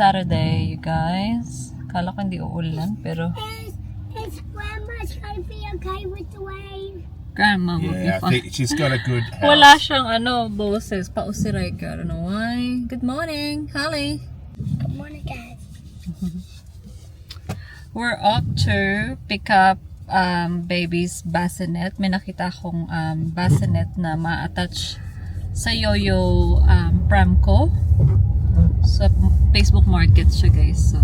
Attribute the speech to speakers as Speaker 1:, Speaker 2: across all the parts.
Speaker 1: Saturday, you guys. Kala ko hindi uulan, pero
Speaker 2: Is Grandma's gonna be okay with the wave?
Speaker 1: Grandma will be
Speaker 3: Yeah, I
Speaker 1: fine.
Speaker 3: think she's got a good house.
Speaker 1: Wala siyang boses. Pausiray ka. I don't know why. Good morning, Holly.
Speaker 2: Good morning, guys.
Speaker 1: We're off to pick up baby's bassinet. May nakita akong bassinet na ma-attach sa Yoyo pram ko. Sa Facebook Market siya, guys. So,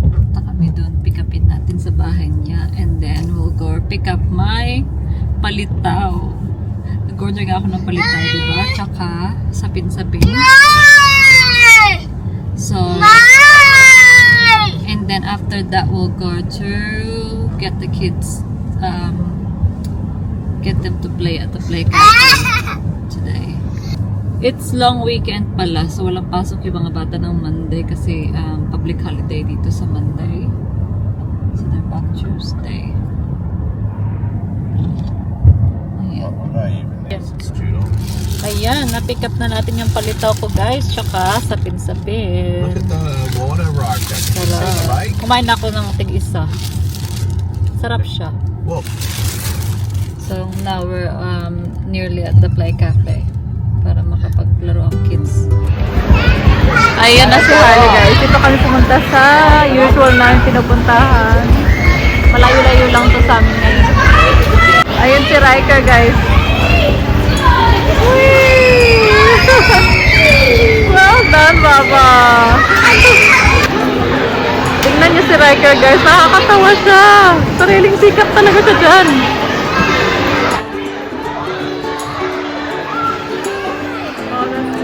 Speaker 1: punta kami dun. Pick upin natin sa bahay niya. And then, we'll go pick up my palitaw. Nag-order nga ako ng palitaw, diba? Tsaka, sapin-sapin. So, and then after that, we'll go to get the kids, get them to play at the play cafe today. It's long weekend pala, so walang pasok yung mga bata ng Monday kasi public holiday dito sa Monday. So they're back Tuesday. Ayan, na-pick up na natin yung palitaw ko, guys. Tsaka sapin-sapin.
Speaker 3: Look at the water right there. Can you see the lake?
Speaker 1: Kumain ako ng tig-isa. Sarap siya.
Speaker 3: Look.
Speaker 1: So now we're nearly at the play cafe para makapaglaro ang kids. Ayan na si Harley, guys. Dito kami pumunta sa usual na pinupuntahan. Malayo-layo lang to sa amin ngayon. Ayun si Riker, guys. Well done, Baba! Tingnan niyo si Riker, guys. Nakakatawa siya. Sariling sikap talaga siya dyan. Oh, that's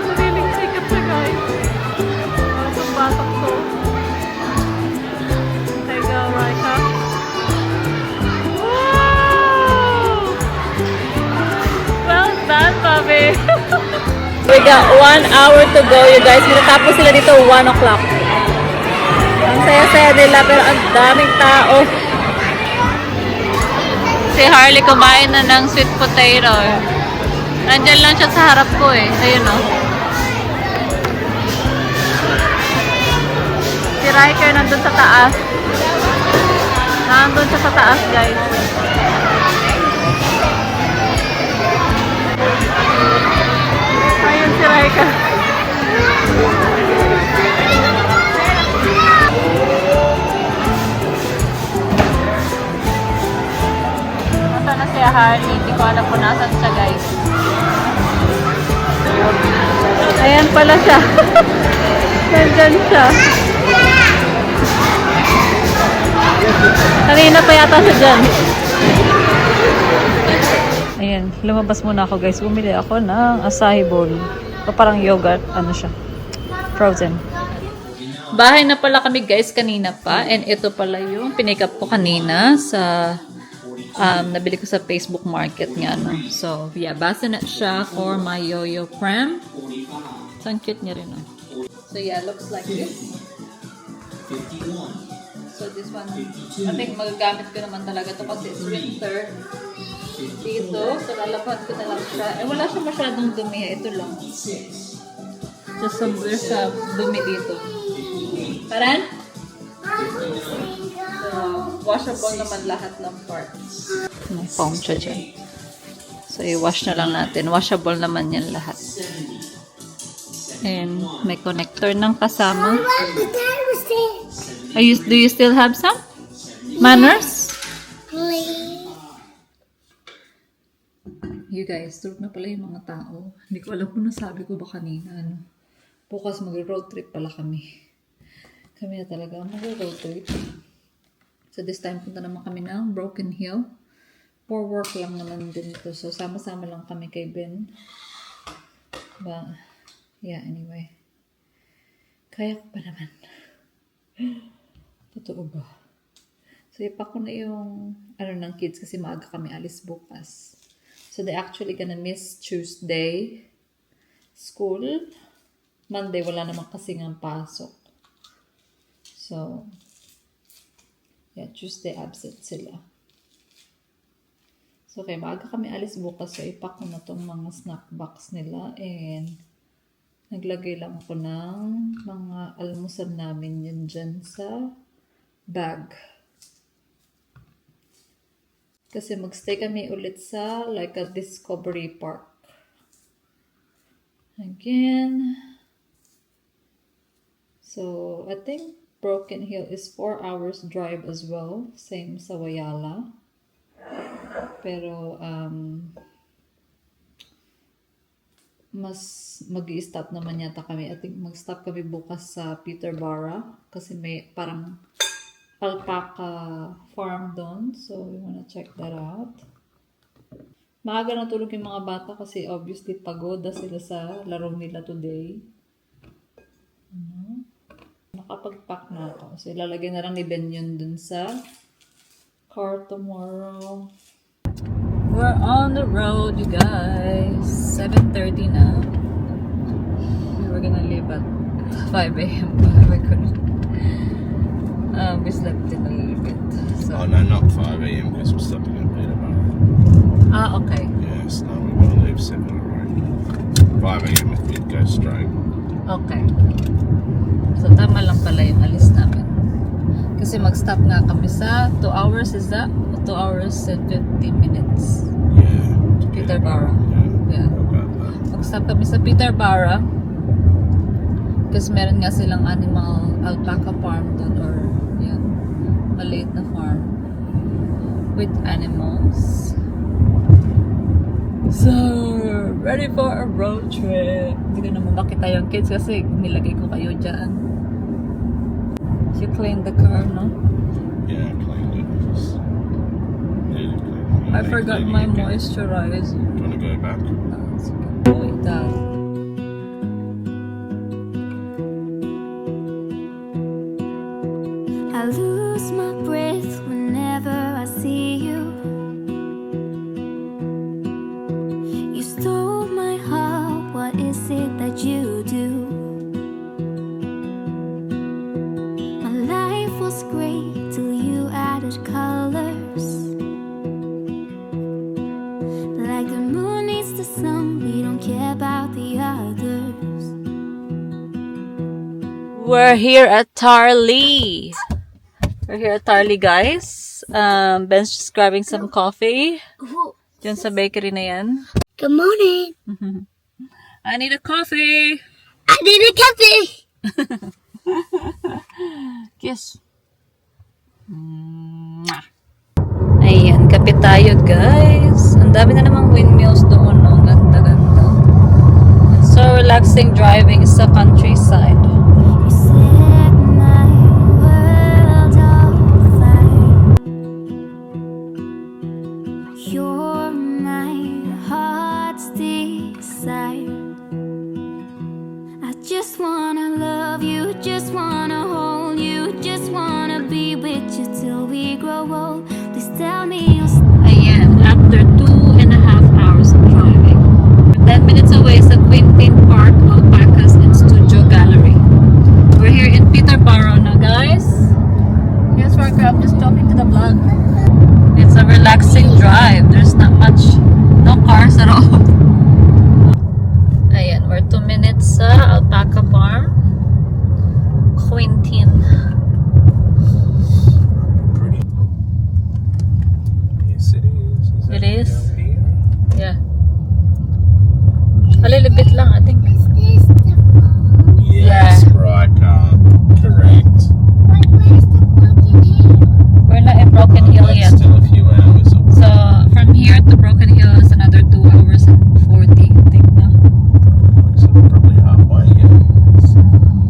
Speaker 1: sariling sikap siya, guys. Ang batak ko. We got 1 hour to go, you guys. Minatapos sila dito 1 o'clock. Ang saya-saya nila, pero ang daming tao. Si Harley kumain na ng sweet potato. Nandyan lang siya sa harap ko eh. Ayun o. Si Riker nandun sa taas. Nandun siya sa taas, guys. Ayun si Riker. Nasaan na siya, Harley? Hindi ko alam kung nasan siya, guys. Ayan pala siya. Nandyan siya. Kanina pa yata siya dyan. Ayan, lumabas muna ako, guys. Bumili ako ng acai bowl. O parang yogurt, ano siya, frozen. Bahay na pala kami, guys, kanina pa. And ito pala yung pinick up ko kanina sa, nabili ko sa Facebook Market nga, no. So, yeah, bassinet siya for my Yoyo pram. So, ang cute niya rin, no. So, yeah, looks like this. So, this one, I think magagamit ko naman talaga to kasi it's winter. Dito, so lalapad ko na lang siya. Eh, wala siya masyadong dumi. Ito lang. Just there's a dumi dito. Paran? So, washable naman lahat ng parts. May foam siya dyan. So, i-wash na lang natin. Washable naman yan lahat. And may connector ng kasama. Do you still have some? Manners? You guys, tulog na pala yung mga tao. Hindi ko alam kung nasabi ko ba kanina. Ano? Bukas mag-road trip pala kami. Kami na talaga mag-road trip. So this time, punta naman kami ng Broken Hill. For work lang naman din ito. So sama-sama lang kami kay Ben. But, yeah, anyway. Kaya ko pa naman. Totoo ba? So ipak ko na yung ng kids kasi maaga kami alis bukas. So they actually gonna miss Tuesday school. Monday wala naman kasi ng pasok. So yeah, Tuesday absent sila. So, okay, maaga kami alis bukas. So, ipack ko na tong mga snack box nila. And, naglagay lang ako ng mga almusal namin yun dyan sa bag. Kasi magstay kami ulit sa like a Discovery Park. Again. So, I think Broken Hill is 4 hours drive as well. Same sa Wayala. Pero, mas mag-i-stop naman yata kami. I think mag-stop kami bukas sa Peterborough. Kasi may parang alpaca farm doon. So, we wanna check that out. Maaga natulog yung mga bata kasi obviously pagoda sila sa laro nila today. Nakapag-pack na ako. So, ilalagay na lang ni Ben yun dun sa car tomorrow. We're on the road, you guys. 7:30 na. We were gonna leave at 5 a.m. but we couldn't. We slept in a little bit. So.
Speaker 3: Oh, no, not 5 a.m. because we're stopping in Peterborough.
Speaker 1: Ah, okay.
Speaker 3: Yes, no, we want to leave 7 or 8. 5 a.m. if we'd go straight.
Speaker 1: Okay. So, tama lang pala yung alis namin. Kasi mag-stop nga kami sa 2 hours, is that? 2 hours and 50 minutes.
Speaker 3: Yeah. to
Speaker 1: Peterborough.
Speaker 3: Yeah.
Speaker 1: Yeah.
Speaker 3: About that.
Speaker 1: Mag-stop kami sa Peterborough. Kasi meron nga silang animal alpaca farm doon or yan, maliit na farm with animals. So, ready for a road trip. Hindi ko naman makita yung kids kasi nilagay ko kayo dyan. You cleaned the car, no?
Speaker 3: Yeah, I cleaned it. Just needed cleaning.
Speaker 1: I forgot
Speaker 3: Cleaning
Speaker 1: my
Speaker 3: again.
Speaker 1: moisturizer.
Speaker 3: Do you want to go back?
Speaker 1: Oh, it does.
Speaker 4: I lose my breath whenever I see you. You stole my heart, what is it that you do? My life was great till you added colors. Like the moon needs the sun, we don't care about the others.
Speaker 1: We're here at Tarly. We're here at Tarly, guys. Ben's just grabbing some coffee. Diyan sa bakery na yan.
Speaker 2: Good morning.
Speaker 1: I need a coffee!
Speaker 2: I need a coffee.
Speaker 1: Kiss. Mwah. Ayan, kape tayo, guys. Ang dami na namang windmills doon, no? Ganda-ganda. So relaxing driving sa countryside.
Speaker 4: You set my world on fire. You're my heart's desire. I just wanna love you, just wanna hold you, just wanna be with you till we grow old. Please tell me you'll
Speaker 1: Ayan, after 2.5 hours of driving. 10 minutes away sa Quintin Park, Alpacas and Studio Gallery. We're here in Peterborough now, guys. Yes, I'm just talking to the vlog. It's a relaxing drive. There's not much, no cars at all. Ayan, we're 2 minutes sa Alpaca Farm. Quintin.
Speaker 3: Pretty. Yes, it is.
Speaker 1: It
Speaker 3: that
Speaker 1: is.
Speaker 3: down here?
Speaker 1: Yeah. A little bit lang, I think.
Speaker 2: Is this the phone?
Speaker 3: Yes, right. Correct.
Speaker 2: But where's the broken hair?
Speaker 1: We're not in Broken Hill
Speaker 3: That's
Speaker 1: yet.
Speaker 3: still a few hours away.
Speaker 1: So, from here to Broken Hill is another 2 hours and 40, I think na.
Speaker 3: So we're probably halfway, yeah.
Speaker 1: So,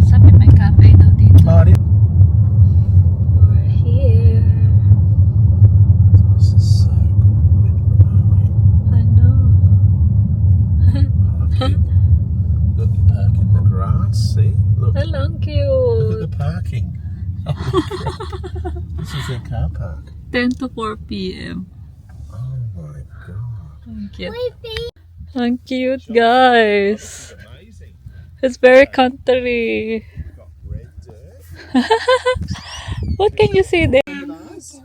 Speaker 1: sabi may cafe daw dito.
Speaker 3: Party.
Speaker 1: We're here.
Speaker 3: This is so good. Middle of nowhere.
Speaker 1: I know.
Speaker 3: Parking. Look, you park in the grass. See? Look.
Speaker 1: Hello,
Speaker 3: Look at
Speaker 1: cute.
Speaker 3: the parking. Holy crap. This is their car park.
Speaker 1: 10 to 4 p.m.
Speaker 3: Oh my god.
Speaker 1: Ang cute.
Speaker 2: Baby.
Speaker 1: Ang cute, guys.
Speaker 3: Amazing.
Speaker 1: It's very country.
Speaker 3: Got red dirt.
Speaker 1: What can you see there?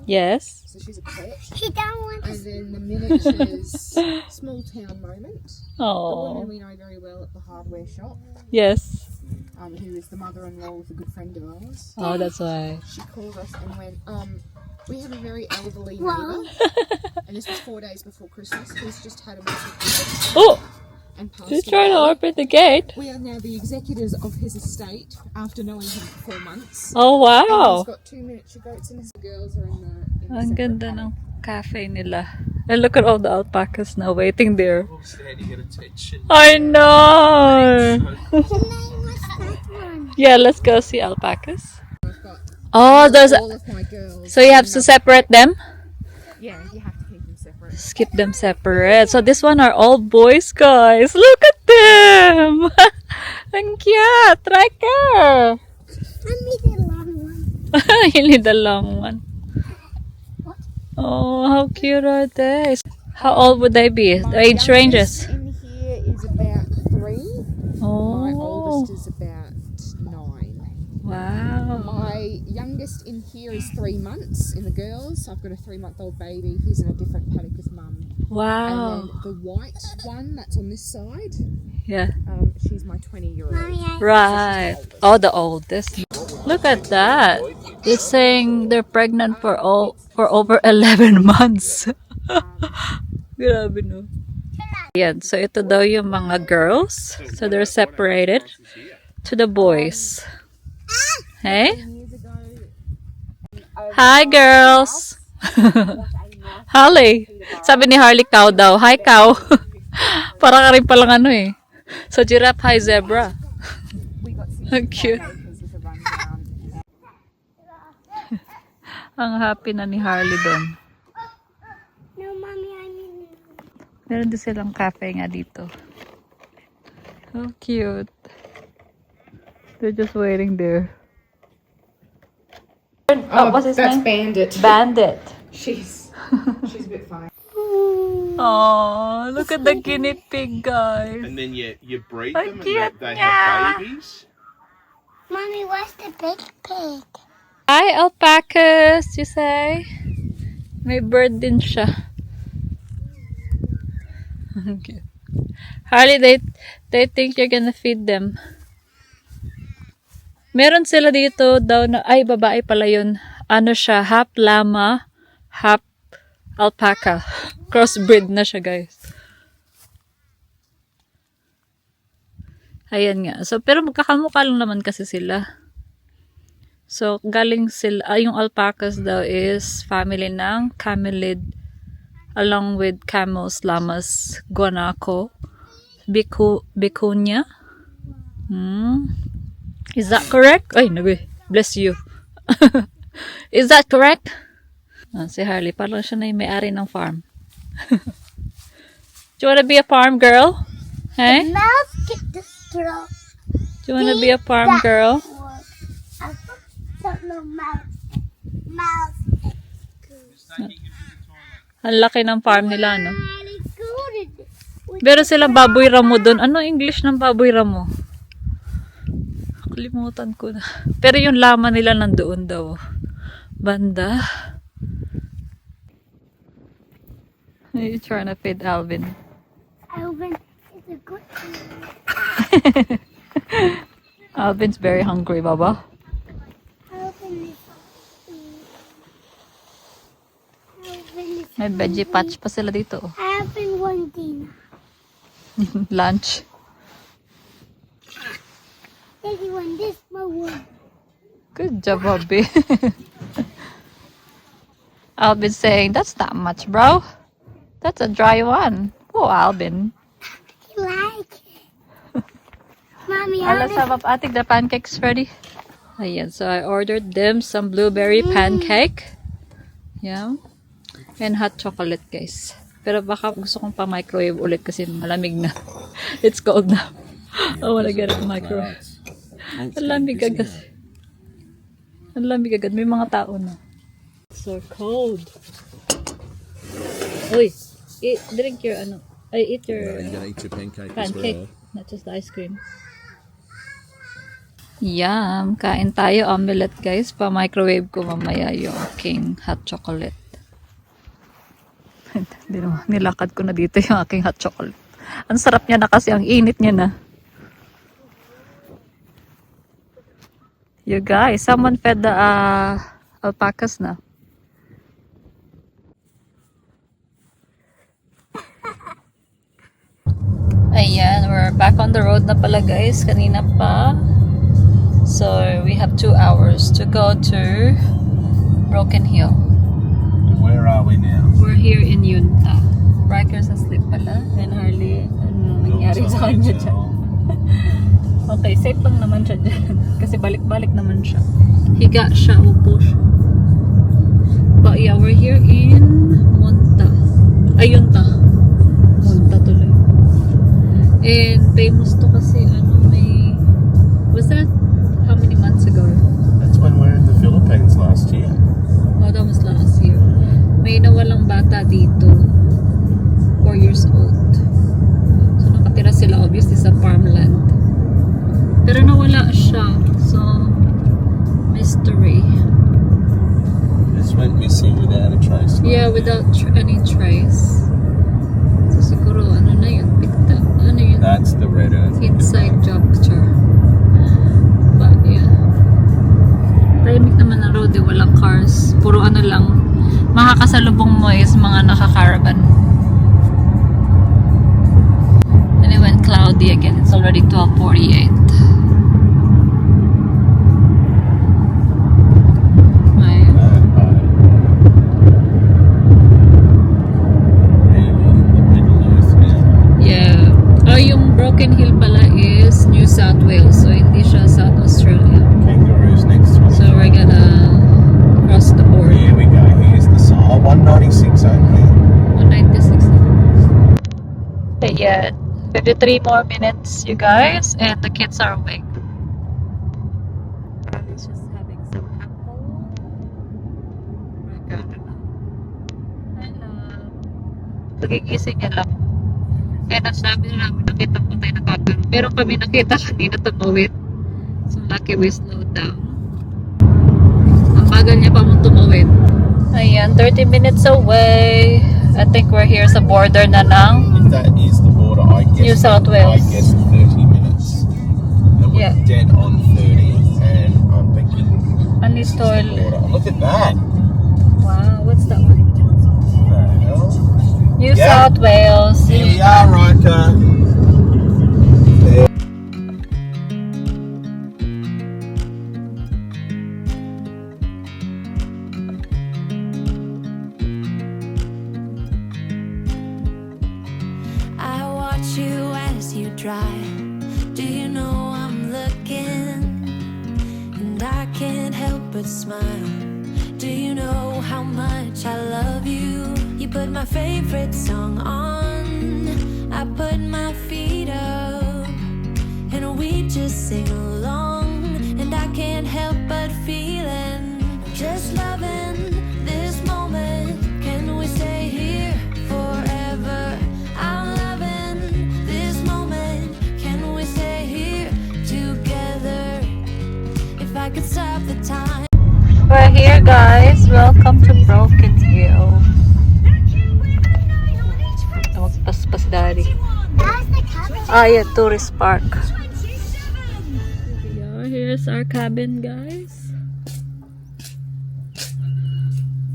Speaker 1: Yes.
Speaker 3: So
Speaker 5: she's a pet.
Speaker 2: He don't want
Speaker 5: And then the miniatures, small town moment. A
Speaker 1: Oh,
Speaker 5: woman we know very well at the hardware shop,
Speaker 1: yes.
Speaker 5: who is the mother-in-law of a good friend of ours.
Speaker 1: Oh, that's why.
Speaker 5: She called us and went, we have a very elderly
Speaker 2: Wow.
Speaker 5: neighbour, and this was 4 days before Christmas, who's just had a massive
Speaker 1: Oh,
Speaker 5: and passed
Speaker 1: he's trying to
Speaker 5: away.
Speaker 1: open the gate.
Speaker 5: We are now the executors of his estate after knowing him for 4 months.
Speaker 1: Oh,
Speaker 5: And he's
Speaker 1: wow.
Speaker 5: got 2 miniature goats and his girls are in the
Speaker 1: Ang
Speaker 5: separate
Speaker 1: ganda
Speaker 5: paddock.
Speaker 1: ng cafe nila. And look at all the alpacas now waiting there.
Speaker 3: Stand, you get attention.
Speaker 1: I know.
Speaker 2: Can I watch that one?
Speaker 1: Yeah, let's go see alpacas.
Speaker 5: I've got
Speaker 1: Oh, there's.
Speaker 5: all of my girls.
Speaker 1: So you have to separate them.
Speaker 5: Yeah, you have to keep them separate.
Speaker 1: Just keep them separate. So this one are all boys, guys. Look at them. Ang cute. Tracker.
Speaker 2: I need a long one.
Speaker 1: You need the long one. Oh, how cute are they? How old would they be? The
Speaker 5: My
Speaker 1: age ranges.
Speaker 5: youngest in here is about 3. My
Speaker 1: Oh,
Speaker 5: oldest is about 9.
Speaker 1: wow.
Speaker 5: My youngest in here is 3 months in the girls. I've got a 3-month-old baby. He's in a different paddock with mum.
Speaker 1: Wow.
Speaker 5: And then the white one that's on this side,
Speaker 1: Yeah.
Speaker 5: she's my 20-year-old.
Speaker 2: Mommy, I
Speaker 1: Right. Oh, the oldest. Look at that. It's saying they're pregnant for over 11 months. Grabe no. Yan. So ito daw yung mga girls. So they're separated to the boys. Hey? Hi, girls. Harley. Sabi ni Harley, cow daw. Hi, cow. Para ka rin palang ano eh. So, giraffe, hi, zebra. Ang cute. Ang happy na ni Harley doon.
Speaker 2: No, mommy, I mean.
Speaker 1: Meron din silang cafe nga dito. How cute. They're just waiting there. Oh, what's his
Speaker 5: that's
Speaker 1: name?
Speaker 5: Bandit.
Speaker 1: Bandit.
Speaker 5: She's a bit funny.
Speaker 1: Oh, look at the guinea pig, guys.
Speaker 3: And then you breed
Speaker 1: Ay,
Speaker 3: them and
Speaker 1: cute
Speaker 3: they
Speaker 1: niya.
Speaker 3: have babies.
Speaker 2: Mommy, where's the big pig?
Speaker 1: Hi, alpacas, you say? May bird din siya. Okay. Harley, they think you're gonna feed them. Meron sila dito daw na, ay, babae pala yun. Ano siya, half llama, half alpaca. Crossbreed na siya, guys. Ayan nga. So, pero magkakamukha lang naman kasi sila. So, galing sila, yung alpacas daw is family ng camelid along with camels, llamas, guanaco, vicuña. Is that correct? Ay, nabi. Bless you. Is that correct? Si Harley, parang siya na yung may-ari ng farm. Do you wanna be a farm girl? Hey?
Speaker 2: Mouse get the straw.
Speaker 1: Do you wanna be a farm girl?
Speaker 2: I don't know mouse. Mouse.
Speaker 1: Ang laki ng farm nila, no?
Speaker 2: Really good.
Speaker 1: Pero sila baboy ramo doon. Ano English ng baboy ramo? Kalimutan ko na. Pero yung laman nila nandoon daw. Banda. Are you trying to feed Alvin?
Speaker 2: Alvin is a good one.
Speaker 1: Alvin's very hungry, Baba.
Speaker 2: Alvin is Alvin is
Speaker 1: May veggie patch pa sila dito. Oh.
Speaker 2: Alvin one dinner.
Speaker 1: Lunch.
Speaker 2: Daddy one this my one.
Speaker 1: Good job, Bobby. Alvin's saying, that's not much, bro. That's a dry one. Oh, Alvin.
Speaker 2: You like it? Mommy,
Speaker 1: Let's have up. I think the pancakes ready. Ayan, so I ordered them some blueberry pancake. Yeah. And hot chocolate, guys. Pero baka gusto kong pa-microwave ulit kasi malamig na. It's cold na. I wanna get it microwave. Ang lamig agad. Ang lamig agad. May mga tao na. It's so cold. Uy, drink your ano. Eat your
Speaker 3: You gotta eat your pancake,
Speaker 1: pancake. Not just the ice cream. Yum! Kain tayo omelette, guys. Pa-microwave ko mamaya yung king hot chocolate. Nilakad ko na dito yung aking hot chocolate. Ang sarap niya na kasi, ang init niya na. You guys, someone fed the alpacas na. Ayan, we're back on the road na pala guys. Kanina pa. So, we have 2 hours to go to Broken Hill.
Speaker 3: Where are we now?
Speaker 1: We're here in Yunta. Rikers asleep pala. And Harley, ano nangyari sa kanya dyan? Okay, safe lang naman siya dyan. Kasi balik-balik naman siya. Higa siya, upo siya. But yeah, we're here in Munta. Yunta. Munta tuloy. And famous to kasi may... Was that how many months ago?
Speaker 3: That's when we were in the Philippines last year.
Speaker 1: Oh, that was last year. May nawalang bata dito. 4 years old. So nakatira sila obviously sa farmland. Pero nawala siya. So, mystery.
Speaker 3: This went missing without a trace.
Speaker 1: Yeah, without any trace. So, siguro, ano na yun? Picked up. Ano yun?
Speaker 3: That's the red earth.
Speaker 1: Inside juncture. But, yeah. Tahimik naman na road. Walang cars. Puro ano lang. Makakasalubong mo is mga naka-caravan. And it went cloudy again. It's already 12:48. Broken Hill pala is New South Wales, so hindi siya South Australia.
Speaker 3: Kangaroos next to us.
Speaker 1: So we're gonna cross the border.
Speaker 3: Here we go. Here's the sign. 196 only.
Speaker 1: 196. Yeah, 53 more minutes, you guys, and the kids are awake. He's just having some apple. Hello. Nagigising niya lang. Kaya nasabi na namin nakita po tayo nakagano. Pero kami nakita kanina tumawid. So lucky we slowed down. Ang bagal niya pa mong tumawid. Ayan, 30 minutes away. I think we're here sa border na ng
Speaker 3: If that is the border, I guess.
Speaker 1: New South Wales.
Speaker 3: I guess 30 minutes. And we're
Speaker 1: Yeah.
Speaker 3: dead on 30, and I'm thinking.
Speaker 1: Anlis toilet.
Speaker 3: Border. Look at that.
Speaker 1: Wow, what's that one?
Speaker 3: The hell?
Speaker 1: New
Speaker 3: Yeah.
Speaker 1: South Wales.
Speaker 3: Here we are, Riker.
Speaker 4: I watch you as you drive. Do you know I'm looking? And I can't help but smile. Do you know how much I love you? You put my favorite song on. I put my feet up. And we just sing along. And I can't help but feeling just loving this moment. Can we stay here forever? I'm loving this moment. Can we stay here together? If I could stop the time.
Speaker 1: We're here, guys. Welcome to Broken Hill. Magpaspas daddy.
Speaker 2: That's the cabin.
Speaker 1: Yeah, tourist park. Yeah, here's our cabin, guys.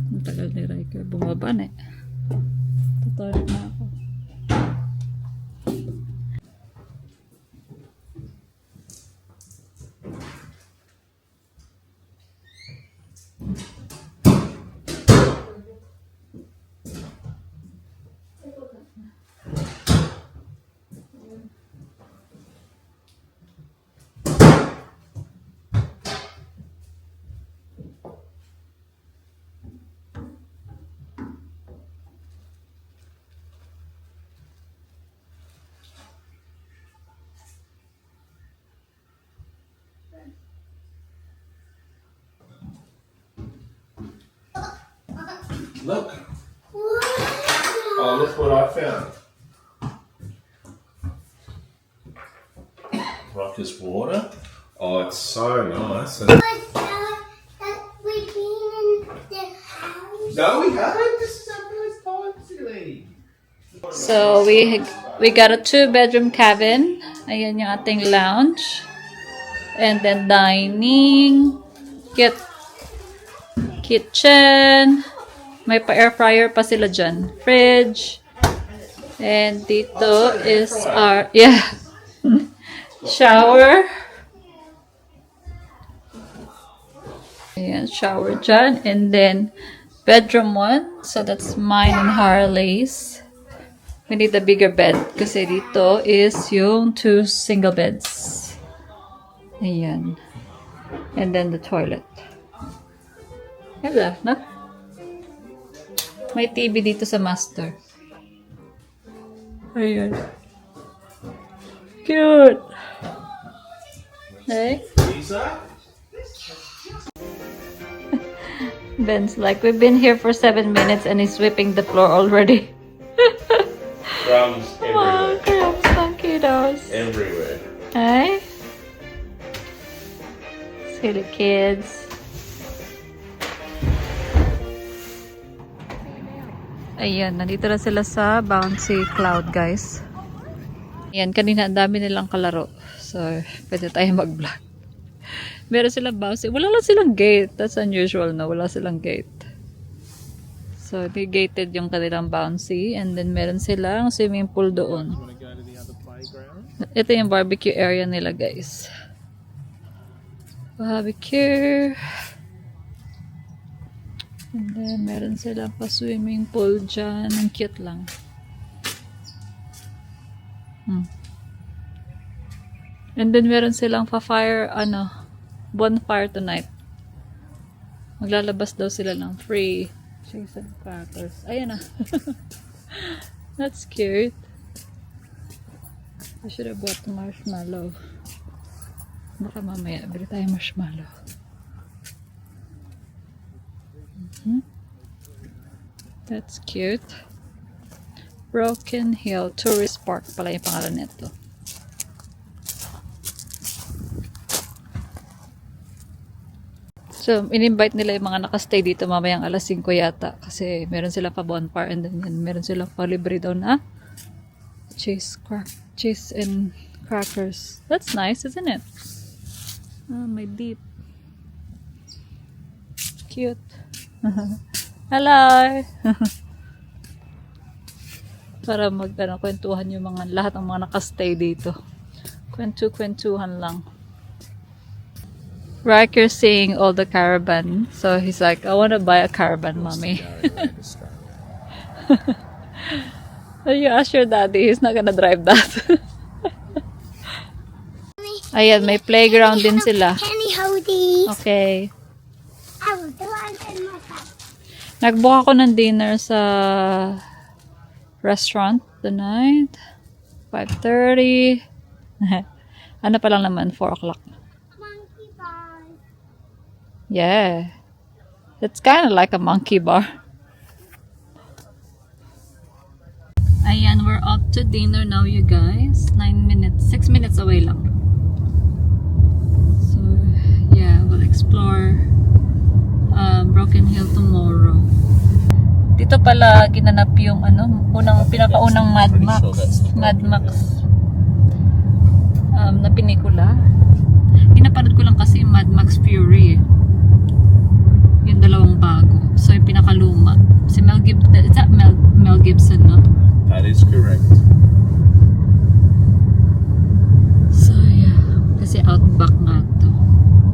Speaker 1: Ang tagal ni Riker. Bumaba na eh. Tutorik na ako.
Speaker 3: Look. Oh, look what I found. Rocker's water. Oh, it's so nice. And
Speaker 2: We've been in the house.
Speaker 3: no, we haven't. This is our first time, silly.
Speaker 1: So, we got a 2-bedroom cabin. Ayan yung ating lounge. And then, dining. Kitchen. May pa-air fryer pa sila dyan. Fridge. And dito is our, shower. Ayan, shower dyan. And then, bedroom 1. So, that's mine and Harley's. We need a bigger bed. Kasi dito is yung 2 single beds. Ayan. And then the toilet. Hello, no? May TV dito sa master. Ayan. Cute! Hey? Ben's like, we've been here for 7 minutes and he's sweeping the floor already.
Speaker 3: Crumbs
Speaker 1: Oh,
Speaker 3: everywhere.
Speaker 1: crumbs on kiddos.
Speaker 3: Everywhere.
Speaker 1: Hey? Silly kids. Ayan, nandito na sila sa Bouncy Cloud, guys. Ayan, kanina ang dami nilang kalaro. So, pwede tayo mag-vlog. Meron silang bouncy. Wala lang silang gate. That's unusual, no? Wala silang gate. So, di gated yung kanilang bouncy. And then, meron silang swimming pool doon. Ito yung barbecue area nila, guys. Barbecue. And then, meron silang pa-swimming pool dyan. Ang cute lang. And then, meron silang pa-fire, bonfire tonight. Maglalabas daw sila ng free cheese and crackers. Ayan na. That's cute. I should have bought the marshmallow. Baka mamaya, bili tayo marshmallow. That's cute. Broken Hill Tourist Park pala yung pangalan nito. So, in-invite nila yung mga nakastay dito mamayang alas 5 yata. Kasi meron sila pa bonfire and then meron sila pa libre daw na cheese and crackers. That's nice, isn't it? Oh, my deep. Cute. Hello! Para kwentuhan yung lahat ng mga nakastay dito. Kwentuhan lang. Riker seeing all the caravan. So he's like, I want to buy a caravan, mommy. You ask your daddy, he's not gonna drive that. Ayan, may playground din sila.
Speaker 2: Can you hold these?
Speaker 1: Okay.
Speaker 2: I will do it in my house.
Speaker 1: Nagbook ako ng dinner sa restaurant tonight. 5:30. Ano pa lang naman, 4 o'clock.
Speaker 2: Monkey bar.
Speaker 1: Yeah. It's kind of like a monkey bar. Ayan, we're up to dinner now, you guys. 6 minutes away lang. So, yeah, we'll explore Broken Hill tomorrow. Dito pala ginanap yung pinakaunang Mad Max na pelikula. Pinapanood ko lang kasi Mad Max Fury. Yung dalawang bago. So yung pinakaluma. Si Mel Gibson, is that Mel Gibson, no?
Speaker 3: That is correct.
Speaker 1: So yeah, kasi outback nga to.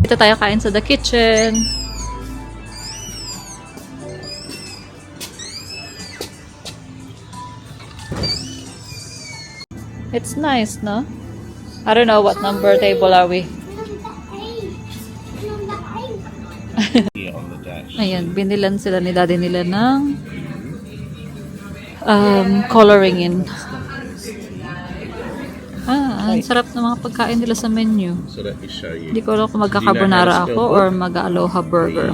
Speaker 1: Dito tayo kain sa the kitchen. It's nice, no? I don't know what number table are we.
Speaker 3: Here on the dash.
Speaker 1: Ayan, binilan sila ni daddy nila ng coloring in. Ang sarap ng mga pagkain nila sa menu.
Speaker 3: So let me show you.
Speaker 1: Hindi ko alam kung magka-carbonara ako or mag-aloha burger.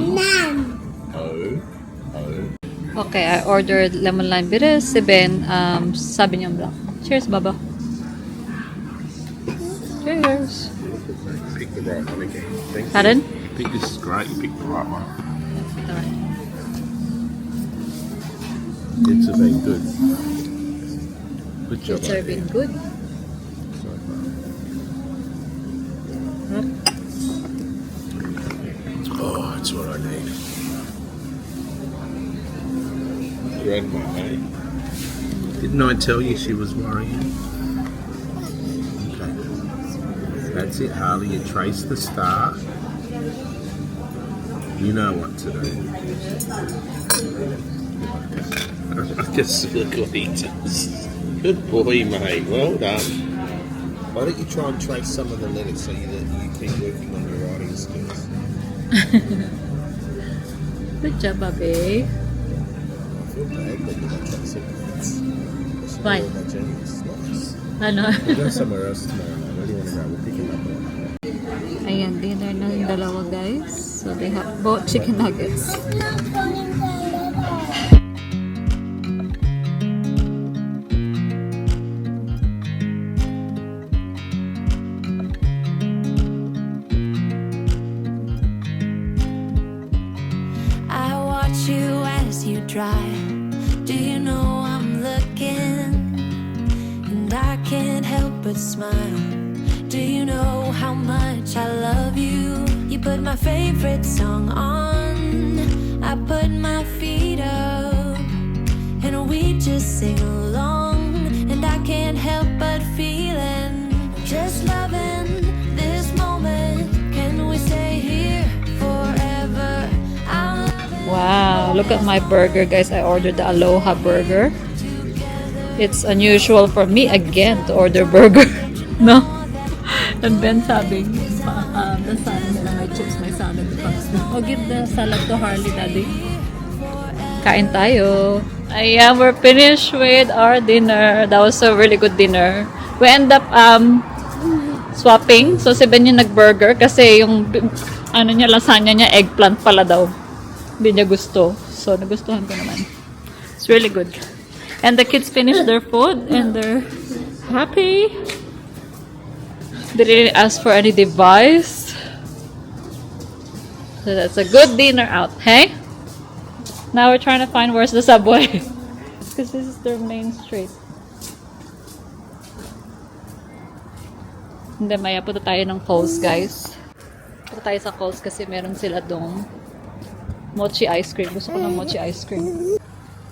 Speaker 1: Okay, I ordered lemon lime bitter. Si Ben, sabi niya black. Cheers, Baba. Cheers.
Speaker 3: Pick the right one again. Thank you.
Speaker 1: Pardon?
Speaker 3: I think this is great. You picked the right one. It's a very good. Good job.
Speaker 1: Kids are being good.
Speaker 3: Oh, that's what I need. Grandma, eh? Didn't I tell you she was worrying? Okay. That's it, Harley. You trace the star. You know what to do. I just look what he does. Good boy, mate. Well done. Why don't you try and trace some of the letters so you keep working on your writing skills?
Speaker 1: Good job, Bobby.
Speaker 3: I feel bad that you're not tracing words.
Speaker 1: Why?
Speaker 3: My genius. Nice.
Speaker 1: Ano?
Speaker 3: We'll go somewhere else tomorrow. Where do you want to go? We'll pick him up on.
Speaker 1: Ayan, dinner na yung dalawa, guys. So, they have both chicken nuggets.
Speaker 2: Not going to letter.
Speaker 4: I watch you as you drive. Do you know I'm looking? And I can't help but smile. Do you know how much I love you? You put my favorite song on. I put my feet up. And we just sing along. And I can't help but feeling just loving this moment. Can we stay here forever? I'm loving
Speaker 1: Wow, look at my burger, guys. I ordered the Aloha burger. It's unusual for me again to order burger. No? And Ben sabi, the salad nila, may chips, may salad. Oh, give the salad to Harley, Daddy. Kain tayo. Ayan, we're finished with our dinner. That was a really good dinner. We end up swapping. So, si Ben yung nag-burger kasi yung ano niya, lasagna niya, eggplant pala daw. Hindi niya gusto. So, nagustuhan ko naman. It's really good. And the kids finished their food and they're happy. They didn't ask for any device. So that's a good dinner out, hey? Now we're trying to find where's the subway. Because this is their main street. Hindi, maya punta tayo ng Coles, guys. Punta tayo sa Coles kasi meron sila dong mochi ice cream. Gusto ko ng mochi ice cream.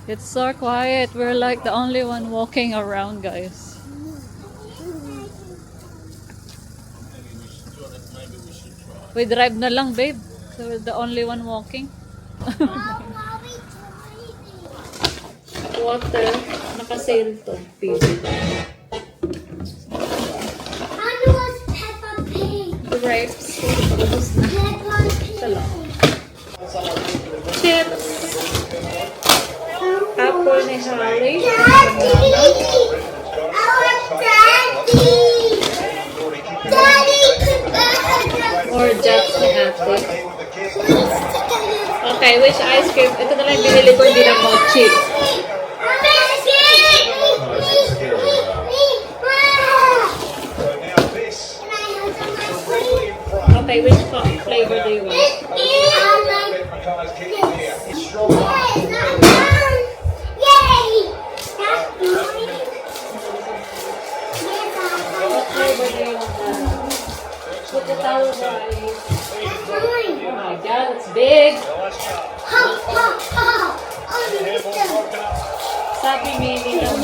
Speaker 1: It's so quiet. We're like the only one walking around, guys. We drive na lang, babe. So we're the only one walking. Water. Naka-sale to. PB.
Speaker 2: How was Peppa Pig?
Speaker 1: Grapes. Ubus na.
Speaker 2: Peppa Pig.
Speaker 1: Ito lang. Chips. Apple ni Harley.
Speaker 2: Daddy! Our daddy! Daddy!
Speaker 1: Or Japs ni ate. Okay, which ice cream? Ito na lang yung binili ko, hindi na mochi. Okay, which flavor do you want? What flavor do you want? Put the towel rice. Oh my god, it's big! Sabi mini lang.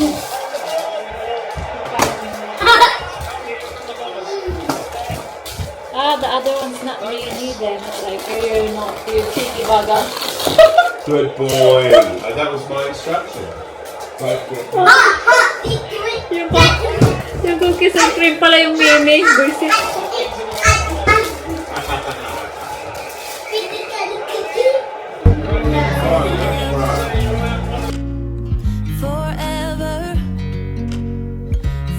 Speaker 1: The other one's not mini then. Like, you're not, you're cheeky baga.
Speaker 3: Good boy. That was my instruction.
Speaker 1: Yung cookies and cream pala yung mini. Buisit.
Speaker 4: forever,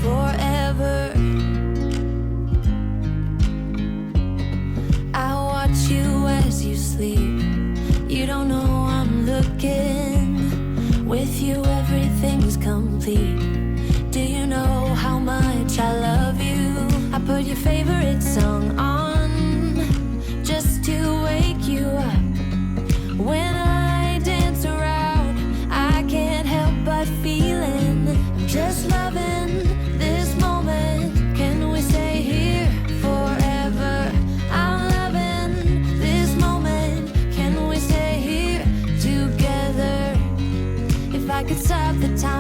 Speaker 4: forever. I watch you as you sleep. You don't know I'm looking. With you, everything's complete. Do you know how much I love you? I put your favorite could stop the time